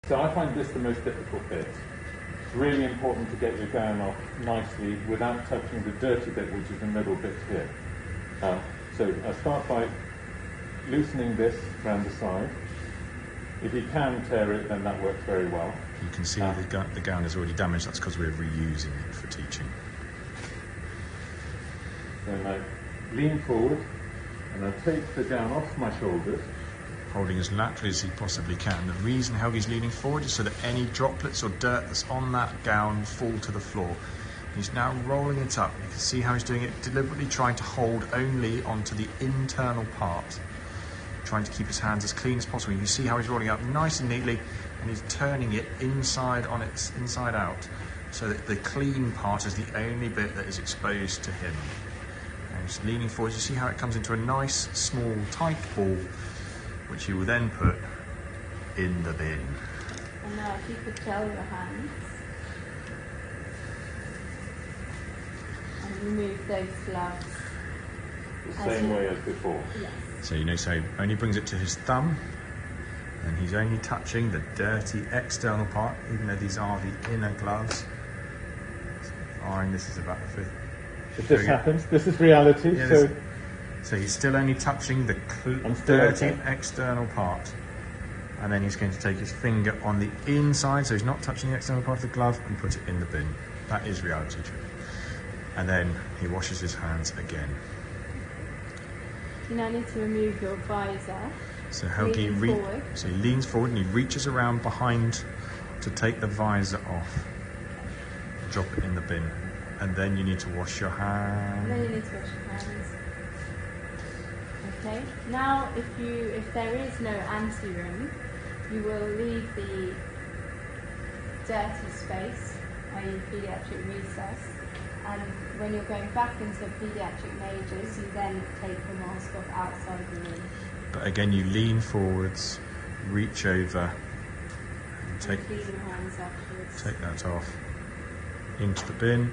So I find this the most difficult bit. It's really important to get your gown off nicely without touching the dirty bit, which is the middle bit here. So I start by loosening this around the side. If you can tear it, then that works very well. You can see the gown is already damaged. That's because we're reusing it for teaching. Then I lean forward and I take the gown off my shoulders. Holding as laterally as he possibly can. The reason Helgi's leaning forward is so that any droplets or dirt that's on that gown fall to the floor. He's now rolling it up. You can see how he's doing it, deliberately trying to hold only onto the internal part, trying to keep his hands as clean as possible. You can see how he's rolling up nice and neatly, and he's turning it inside out, so that the clean part is the only bit that is exposed to him. And he's leaning forward. You see how it comes into a nice, small, tight ball, which he will then put in the bin. And now if you could gel your hands and remove those gloves. The same way as before. Yes. So you know, so he only brings it to his thumb, and he's only touching the dirty external part, even though these are the inner gloves. Fine, this is about the fifth. If this happens, this is reality. Yeah, so he's still only touching the dirty external part. And then he's going to take his finger on the inside, so he's not touching the external part of the glove, and put it in the bin. That is reality check. And then he washes his hands again. You now need to remove your visor. So Helgi so he leans forward and he reaches around behind to take the visor off. Drop it in the bin. And then you need to wash your hands. And then you need to wash your hands. Okay. Now, if there is no anteroom, you will leave the dirty space, i.e. paediatric recess, and when you're going back into paediatric majors, you then take the mask off outside the room. But again, you lean forwards, reach over, and Clean your hands afterwards. take that off into the bin.